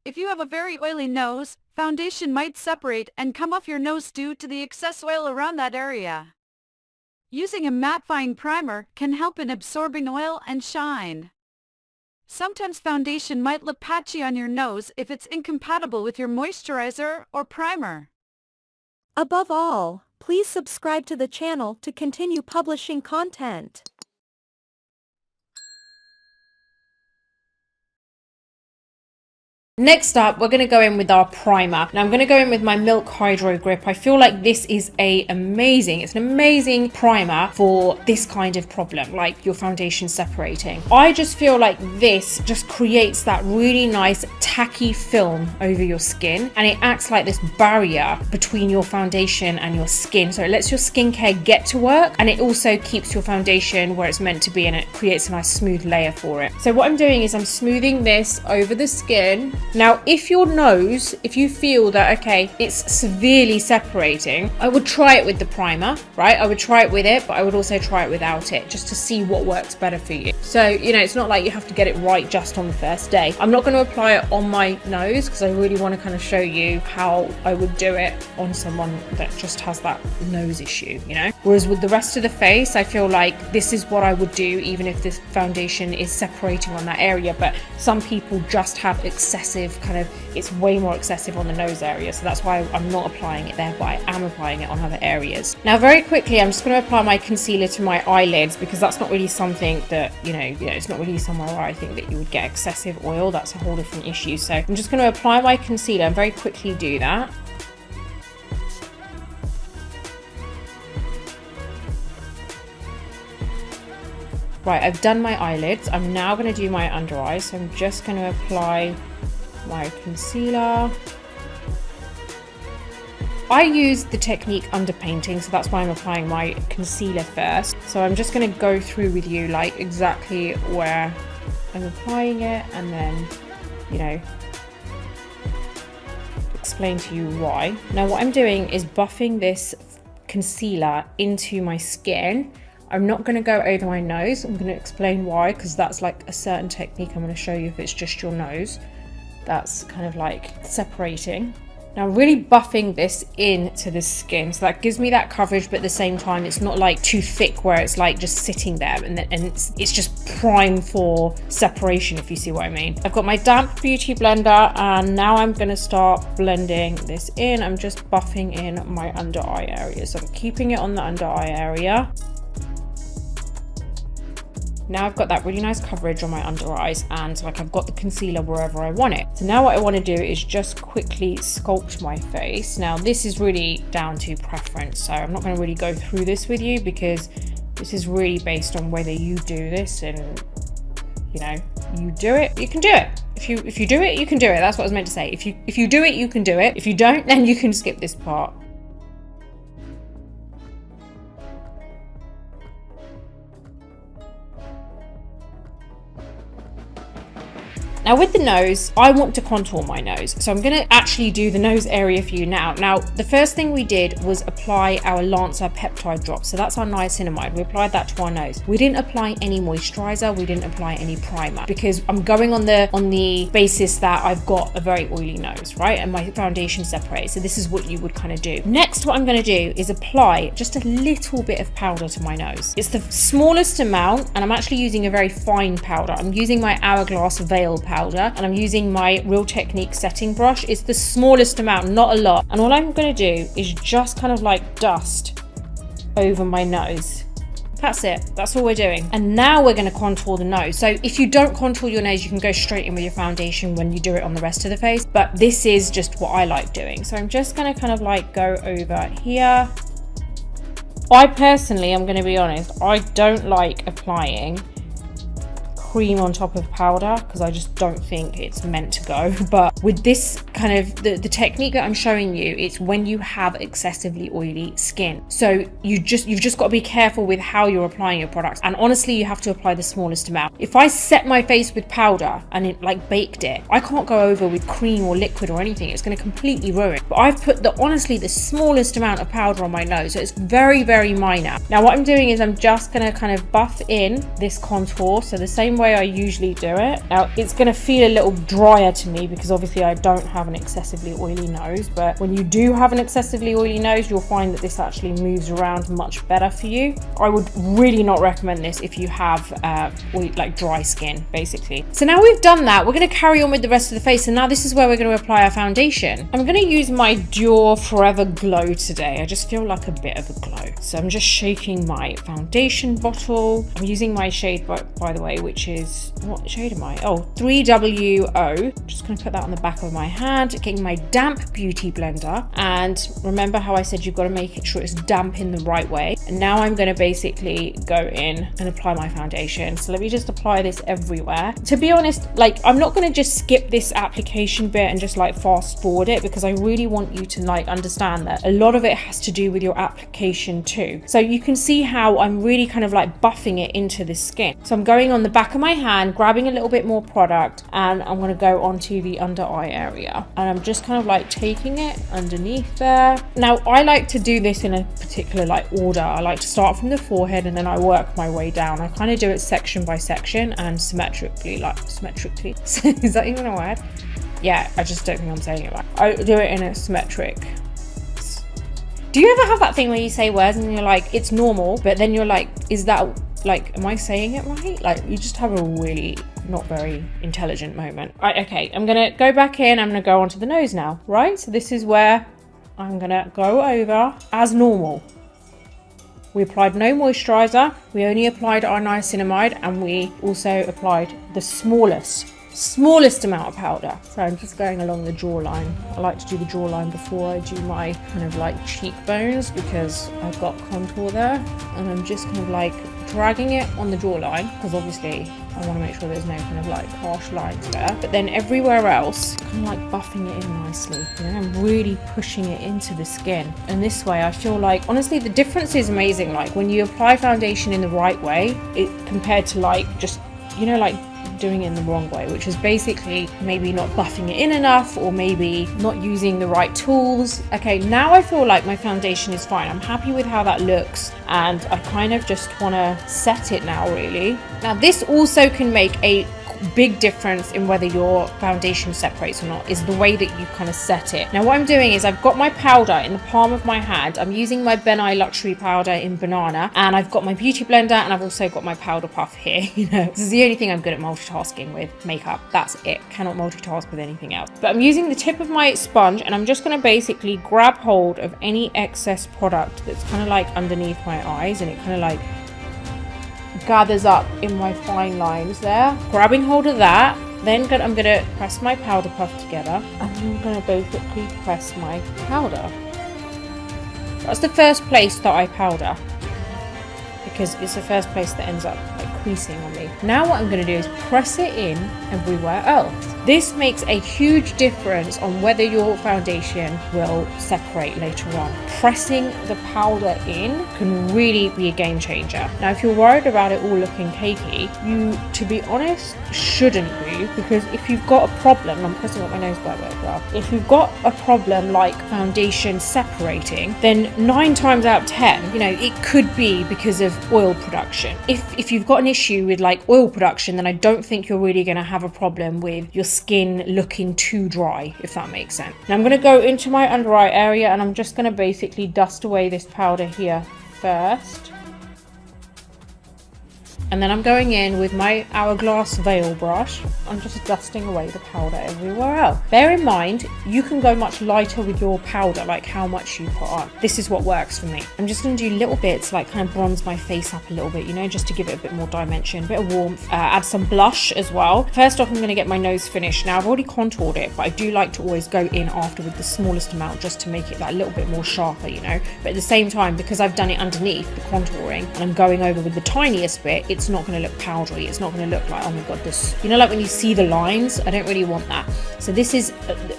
If you have a very oily nose, foundation might separate and come off your nose due to the excess oil around that area. Using a mattifying primer can help in absorbing oil and shine. Sometimes foundation might look patchy on your nose if it's incompatible with your moisturizer or primer. Above all, please subscribe to the channel to continue publishing content. Next up, we're going to go in with our primer. Now I'm going to go in with my Milk Hydro Grip. I feel like this is it's an amazing primer for this kind of problem, like your foundation separating. I just feel like this just creates that really nice tacky film over your skin, and it acts like this barrier between your foundation and your skin. So it lets your skincare get to work, and it also keeps your foundation where it's meant to be, and it creates a nice smooth layer for it. So what I'm doing is I'm smoothing this over the skin. Now, if you feel that, okay, it's severely separating, I would try it with the primer, right? I would try it with it, but I would also try it without it, just to see what works better for you. So, it's not like you have to get it right just on the first day. I'm not going to apply it on my nose because I really want to kind of show you how I would do it on someone that just has that nose issue, Whereas with the rest of the face, I feel like this is what I would do even if this foundation is separating on that area. But some people just have excessive it's way more excessive on the nose area, so that's why I'm not applying it there, but I am applying it on other areas. Now very quickly, I'm just going to apply my concealer to my eyelids, because that's not really something that it's not really somewhere where I think that you would get excessive oil. That's a whole different issue. So I'm just going to apply my concealer and very quickly do that. Right, I've done my eyelids. I'm now going to do my under eyes. So I'm just going to apply my concealer. I use the technique underpainting, so that's why I'm applying my concealer first. So I'm just going to go through with you like exactly where I'm applying it, and then explain to you why. Now what I'm doing is buffing this concealer into my skin. I'm not going to go over my nose. I'm going to explain why, because that's like a certain technique I'm going to show you if it's just your nose. That's kind of like separating. Now I'm really buffing this into the skin, so that gives me that coverage, but at the same time it's not like too thick where it's like just sitting there and it's just prime for separation, if you see what I mean. I've got my damp beauty blender, and now I'm going to start blending this in. I'm just buffing in my under eye area, so I'm keeping it on the under eye area. Now I've got that really nice coverage on my under eyes, and like I've got the concealer wherever I want it. So now what I want to do is just quickly sculpt my face. Now this is really down to preference, so I'm not going to really go through this with you, because this is really based on whether you do this, and you do it, you can do it. If you do it, you can do it. That's what I was meant to say. If you do it, you can do it. If you don't, then you can skip this part. Now with the nose, I want to contour my nose. So I'm going to actually do the nose area for you now. Now, the first thing we did was apply our Lancer peptide drop. So that's our niacinamide. We applied that to our nose. We didn't apply any moisturizer. We didn't apply any primer, because I'm going on the basis that I've got a very oily nose, right? And my foundation separates. So this is what you would kind of do. Next, what I'm going to do is apply just a little bit of powder to my nose. It's the smallest amount, and I'm actually using a very fine powder. I'm using my Hourglass Veil powder, and I'm using my Real Technique setting brush. It's the smallest amount, not a lot. And all I'm going to do is just kind of like dust over my nose. That's it. That's all we're doing. And now we're going to contour the nose. So if you don't contour your nose, you can go straight in with your foundation when you do it on the rest of the face. But this is just what I like doing. So I'm just going to kind of like go over here. I personally, I'm going to be honest, I don't like applying cream on top of powder, because I just don't think it's meant to go. But with this kind of the technique that I'm showing you, it's when you have excessively oily skin. So you've just got to be careful with how you're applying your products, and honestly you have to apply the smallest amount. If I set my face with powder and it like baked it, I can't go over with cream or liquid or anything. It's going to completely ruin. But I've put honestly the smallest amount of powder on my nose, so it's very, very minor. Now what I'm doing is I'm just going to kind of buff in this contour, so the same way I usually do it. Now it's going to feel a little drier to me because obviously I don't have an excessively oily nose, but when you do have an excessively oily nose, you'll find that this actually moves around much better for you. I would really not recommend this if you have like dry skin, basically. So now we've done that, we're going to carry on with the rest of the face, and now this is where we're going to apply our foundation. I'm going to use my Dior Forever Glow today. I just feel like a bit of a glow. So I'm just shaking my foundation bottle. I'm using my shade, by the way, which is, what shade am I? Oh, 3WO. Just going to put that on the back of my hand, getting my damp beauty blender. And remember how I said you've got to make sure it's damp in the right way. And now I'm going to basically go in and apply my foundation. So let me just apply this everywhere. To be honest, like, I'm not going to just skip this application bit and just like fast forward it, because I really want you to like understand that a lot of it has to do with your application too. So you can see how I'm really kind of like buffing it into the skin. So I'm going on the back of my hand, grabbing a little bit more product, and I'm going to go onto the under eye area, and I'm just kind of like taking it underneath there. Now I like to do this in a particular like order. I like to start from the forehead and then I work my way down. I kind of do it section by section and symmetrically, like symmetrically. Is that even a word? Yeah, I just don't think I'm saying it right. I do it in a symmetric. Do you ever have that thing where you say words and you're like, it's normal, but then you're like, is that like, am I saying it right? Like, you just have a really not very intelligent moment. Right, okay, I'm gonna go back in, I'm gonna go onto the nose now, right? So this is where I'm gonna go over as normal. We applied no moisturizer, we only applied our niacinamide, and we also applied the smallest amount of powder. So I'm just going along the jawline. I like to do the jawline before I do my kind of like cheekbones, because I've got contour there, and I'm just kind of like dragging it on the jawline, because obviously I want to make sure there's no kind of like harsh lines there. But then everywhere else, kind of like buffing it in nicely. You know, I'm really pushing it into the skin. And this way, I feel like, honestly, the difference is amazing. Like when you apply foundation in the right way, it compared to like just, you know, like doing it in the wrong way, which is basically maybe not buffing it in enough, or maybe not using the right tools. Okay, now I feel like my foundation is fine. I'm happy with how that looks, and I kind of just want to set it now, really. Now this also can make a big difference in whether your foundation separates or not, is the way that you kind of set it. Now what I'm doing is I've got my powder in the palm of my hand. I'm using my Ben Nye Luxury powder in Banana, and I've got my beauty blender, and I've also got my powder puff here. You know, this is the only thing I'm good at multitasking with. Makeup, that's it. Cannot multitask with anything else. But I'm using the tip of my sponge, and I'm just going to basically grab hold of any excess product that's kind of like underneath my eyes, and it kind of like gathers up in my fine lines there. Grabbing hold of that, then I'm going to press my powder puff together, and I'm going to basically press my powder. That's the first place that I powder, because it's the first place that ends up like creasing on me. Now what I'm going to do is press it in everywhere else. This makes a huge difference on whether your foundation will separate later on. Pressing the powder in can really be a game changer. Now, if you're worried about it all looking cakey, you, to be honest, shouldn't be, because if you've got a problem, I'm pressing up my nose by the way as well, if you've got a problem like foundation separating, then 9 times out of 10, you know, it could be because of oil production. If you've got an issue with like oil production, then I don't think you're really going to have a problem with your skin looking too dry, if that makes sense. Now I'm going to go into my under eye area, and I'm just going to basically dust away this powder here first. And then I'm going in with my Hourglass veil brush. I'm just dusting away the powder everywhere else. Bear in mind, you can go much lighter with your powder, like how much you put on. This is what works for me. I'm just going to do little bits, like kind of bronze my face up a little bit, you know, just to give it a bit more dimension, a bit of warmth. Add some blush as well. First off, I'm going to get my nose finished. Now, I've already contoured it, but I do like to always go in after with the smallest amount, just to make it that little bit more sharper, you know. But at the same time, because I've done it underneath the contouring, and I'm going over with the tiniest bit, it's not going to look powdery. It's not going to look like, oh my god, this, you know, like when you see the lines. I don't really want that. So this is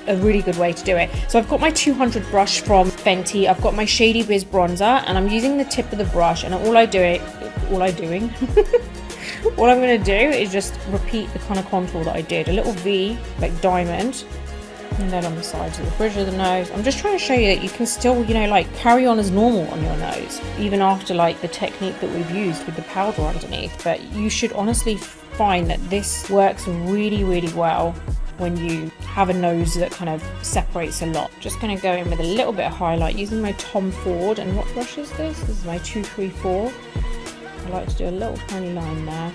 a really good way to do it. So I've got my 200 brush from Fenty. I've got my Shady Biz bronzer, and I'm using the tip of the brush, and all I'm going to do is just repeat the kind of contour that I did, a little V, like diamond, and then on the sides of the bridge of the nose. I'm just trying to show you that you can still, you know, like carry on as normal on your nose, even after like the technique that we've used with the powder underneath. But you should honestly find that this works really, really well when you have a nose that kind of separates a lot. Just going to go in with a little bit of highlight using my Tom Ford. And what brush is this? This is my 234. I like to do a little tiny line there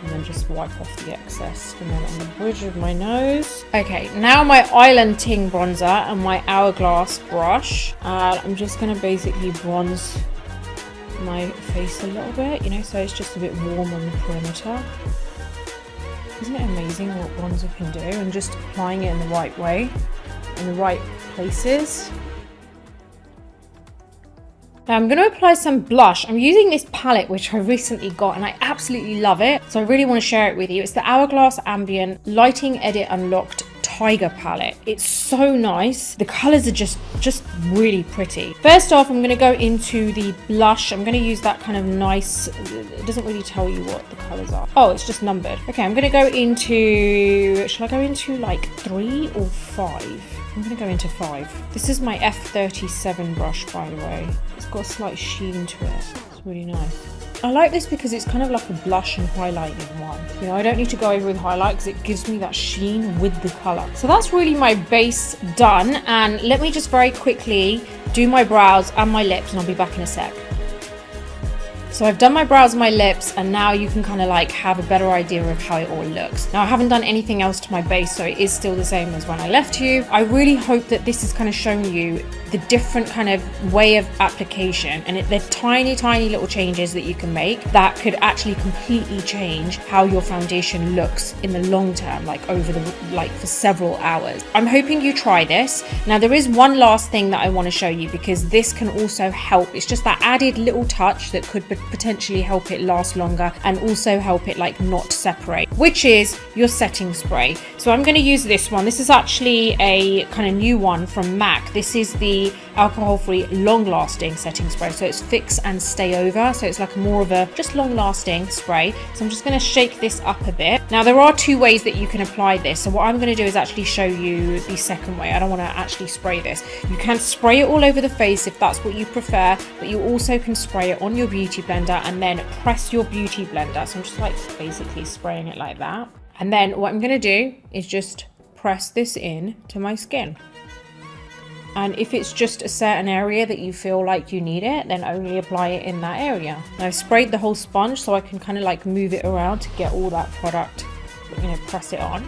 and then just wipe off the excess. And then on the bridge of my nose. Okay, now my Island Ting bronzer and my Hourglass brush. I'm just going to basically bronze my face a little bit, you know, so it's just a bit warm on the perimeter. Isn't it amazing what bronzer can do? And just applying it in the right way, in the right places. Now I'm going to apply some blush. I'm using this palette which I recently got and I absolutely love it. So I really want to share it with you. It's the Hourglass Ambient Lighting Edit Unlocked Tiger palette. It's so nice. The colors are just really pretty. First off, I'm going to go into the blush. I'm going to use that kind of nice, it doesn't really tell you what the colors are. Oh, it's just numbered. Okay, I'm going to go into, shall I go into like 3 or 5? I'm going to go into 5. This is my F37 brush, by the way. It's got a slight sheen to it. It's really nice. I like this because it's kind of like a blush and highlight in one. You know, I don't need to go over with highlight because it gives me that sheen with the color. So that's really my base done. And let me just very quickly do my brows and my lips and I'll be back in a sec. So I've done my brows and my lips and now you can kind of like have a better idea of how it all looks. Now I haven't done anything else to my base, so it is still the same as when I left you. I really hope that this has kind of shown you the different kind of way of application, and they're tiny little changes that you can make that could actually completely change how your foundation looks in the long term, like over the for several hours. I'm hoping you try this. Now there is one last thing that I want to show you because this can also help. It's just that added little touch that could potentially help it last longer and also help it like not separate, which is your setting spray. So I'm going to use this one. This is actually a kind of new one from MAC. This is the alcohol-free long-lasting setting spray, so it's fix and stay over, so it's like more of a just long-lasting spray. So I'm just going to shake this up a bit. Now there are 2 ways that you can apply this, so what I'm going to do is actually show you the second way. I don't want to actually spray this. You can spray it all over the face if that's what you prefer, but you also can spray it on your beauty blender and then press your beauty blender. So I'm just like basically spraying it like that, and then what I'm going to do is just press this in to my skin. And if it's just a certain area that you feel like you need it, then only apply it in that area. Now I've sprayed the whole sponge so I can kind of like move it around to get all that product, you know, press it on.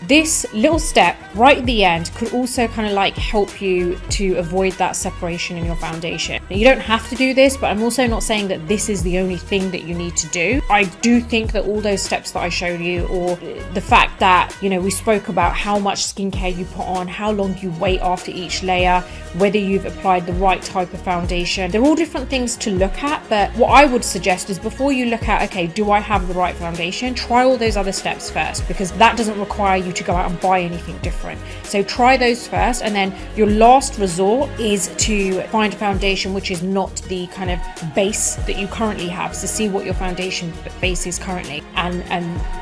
This little step right at the end could also kind of like help you to avoid that separation in your foundation. Now, you don't have to do this, but I'm also not saying that this is the only thing that you need to do. I do think that all those steps that I showed you, or the fact that, you know, we spoke about how much skincare you put on, how long you wait after each layer, whether you've applied the right type of foundation, they're all different things to look at. But what I would suggest is before you look at, okay, do I have the right foundation, try all those other steps first, because that doesn't require you to go out and buy anything different. So try those first, and then your last resort is to find a foundation which is not the kind of base that you currently have, so see what your foundation base is currently, and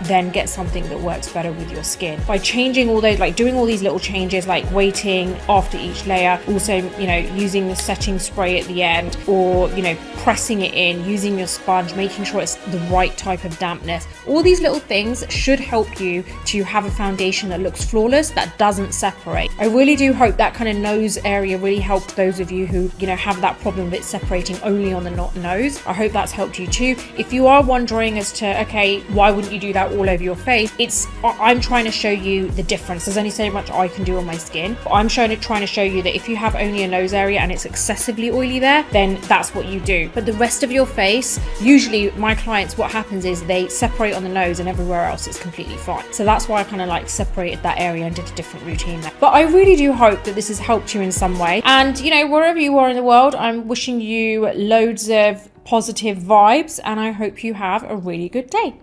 then get something that works better with your skin. By changing all those, like doing all these little changes, like waiting after each layer, also, you know, using the setting spray at the end, or, you know, pressing it in, using your sponge, making sure it's the right type of dampness, all these little things should help you to have a foundation that looks flawless, that doesn't separate. I really do hope that kind of nose area really helped those of you who, you know, have that problem of it separating only on the nose. I hope that's helped you too. If you are wondering as to, okay, why wouldn't you do that all over your face, I'm trying to show you the difference. There's only so much I can do on my skin, but I'm trying to show you that if you have only a nose area and it's excessively oily there, then that's what you do. But the rest of your face, usually my clients, what happens is they separate on the nose and everywhere else it's completely fine. So that's why I kind of like separated that area and did a different routine there. But I really do hope that this has helped you in some way. And, you know, wherever you are in the world, I'm wishing you loads of positive vibes, and I hope you have a really good day.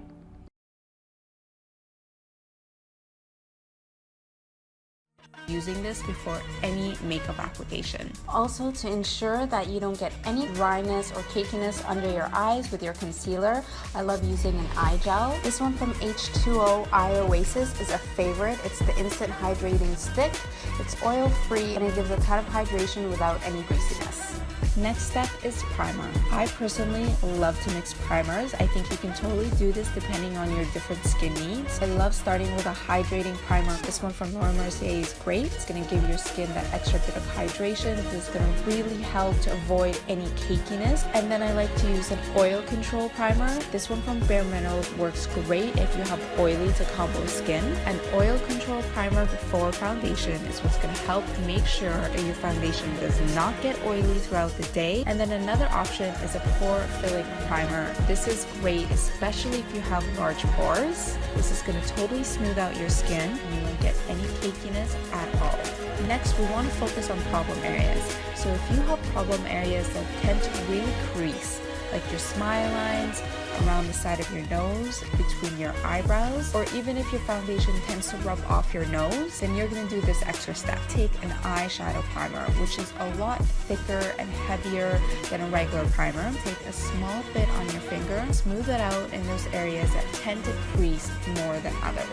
using this before any makeup application. Also, to ensure that you don't get any dryness or cakiness under your eyes with your concealer, I love using an eye gel. This one from H2O Eye Oasis is a favorite. It's the instant hydrating stick. It's oil free and it gives a ton of hydration without any greasiness. Next step is primer. I personally love to mix primers. I think you can totally do this depending on your different skin needs. I love starting with a hydrating primer. This one from Laura Mercier is great. It's going to give your skin that extra bit of hydration. It's going to really help to avoid any cakiness. And then I like to use an oil control primer. This one from Bare Minerals works great if you have oily to combo skin. An oil control primer before foundation is what's going to help make sure that your foundation does not get oily throughout the day. And then another option is a pore filling primer. This is great, especially if you have large pores. This is going to totally smooth out your skin and you won't get any cakiness at all. Next, we want to focus on problem areas. So if you have problem areas that tend to really crease, like your smile lines, around the side of your nose, between your eyebrows, or even if your foundation tends to rub off your nose, then you're going to do this extra step. Take an eyeshadow primer, which is a lot thicker and heavier than a regular primer. Take a small bit on your finger, smooth it out in those areas that tend to crease more than others.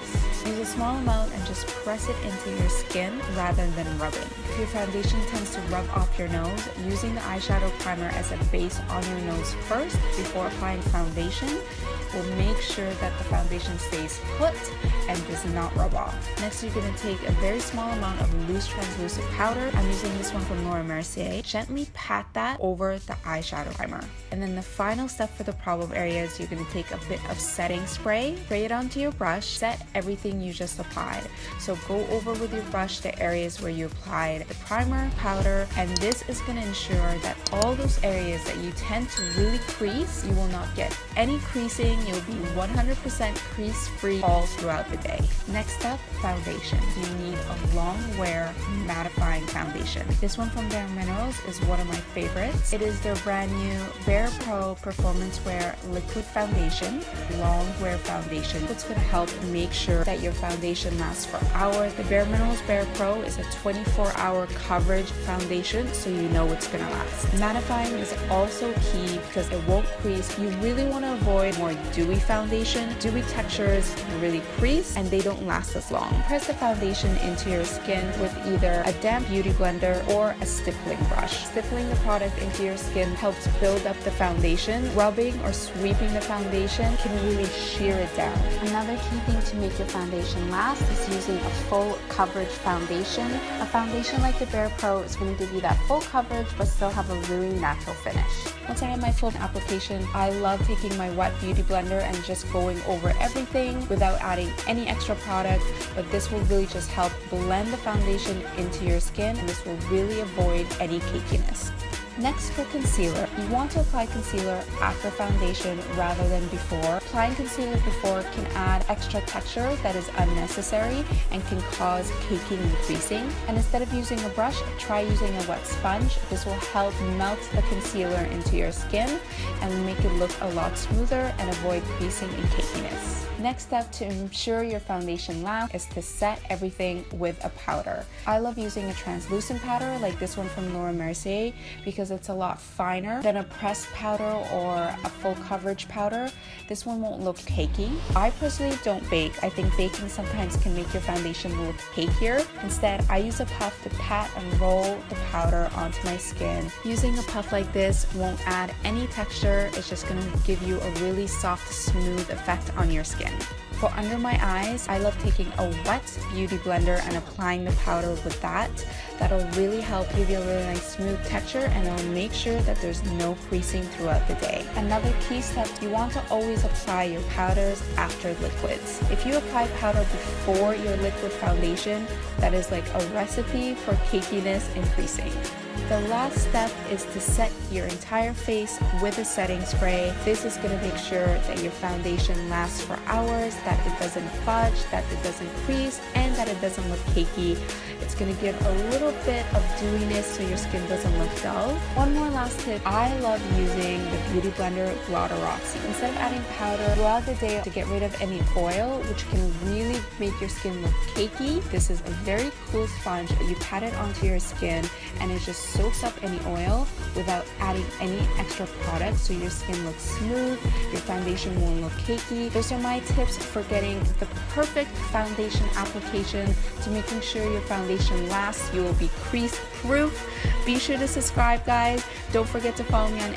Use a small amount and just press it into your skin rather than rubbing. If your foundation tends to rub off your nose, using the eyeshadow primer as a base on your nose first before applying foundation will make sure that the foundation stays put and does not rub off. Next, you're going to take a very small amount of loose translucent powder. I'm using this one from Laura Mercier. Gently pat that over the eyeshadow primer. And then the final step for the problem areas, you're going to take a bit of setting spray, spray it onto your brush, set everything you just applied. So go over with your brush the areas where you applied the primer, powder, and this is going to ensure that all those areas that you tend to really crease, you will not get any creasing. You'll be 100% crease free all throughout the day. Next up, foundation. You need a long wear mattifying foundation. This one from Bare Minerals is one of my favorites. It is their brand new Bare Pro Performance Wear Liquid Foundation, long wear foundation. It's going to help make sure that your foundation lasts for hours. The Bare Minerals Bare Pro is a 24-hour coverage foundation, so you know it's going to last. Mattifying is also key because it won't crease. You really want to avoid more dewy foundation. Dewy textures really crease and they don't last as long. Press the foundation into your skin with either a damp beauty blender or a stippling brush. Stippling the product into your skin helps build up the foundation. Rubbing or sweeping the foundation can really shear it down. Another key thing to make your foundation last is using a full coverage foundation. A foundation like the Bare Pro is going to give you that full coverage but still have a really natural finish. Once I have my full application, I love taking my wet beauty blender and just going over everything without adding any extra product, but this will really just help blend the foundation into your skin and this will really avoid any cakiness. Next, for concealer. You want to apply concealer after foundation rather than before. Applying concealer before can add extra texture that is unnecessary and can cause caking and creasing. And instead of using a brush, try using a wet sponge. This will help melt the concealer into your skin and make it look a lot smoother and avoid creasing and cakiness. Next step to ensure your foundation lasts is to set everything with a powder. I love using a translucent powder like this one from Laura Mercier because it's a lot finer than a pressed powder or a full coverage powder. This one won't look cakey. I personally don't bake. I think baking sometimes can make your foundation look cakier. Instead, I use a puff to pat and roll the powder onto my skin. Using a puff like this won't add any texture. It's just going to give you a really soft, smooth effect on your skin. For under my eyes, I love taking a wet beauty blender and applying the powder with that. That'll really help give you a really nice smooth texture and it'll make sure that there's no creasing throughout the day. Another key step, you want to always apply your powders after liquids. If you apply powder before your liquid foundation, that is like a recipe for cakiness and creasing. The last step is to set your entire face with a setting spray. This is going to make sure that your foundation lasts for hours, that it doesn't fudge, that it doesn't crease, and that it doesn't look cakey. It's going to give a little bit of dewiness so your skin doesn't look dull. One more last tip, I love using the Beauty Blender Wateroxy. Instead of adding powder throughout the day to get rid of any oil, which can really make your skin look cakey, this is a very cool sponge. You pat it onto your skin and it just soaks up any oil without adding any extra product, so your skin looks smooth, your foundation won't look cakey. Those are my tips for getting the perfect foundation application to making sure your foundation lasts. You will be crease proof. Be sure to subscribe, guys. Don't forget to follow me on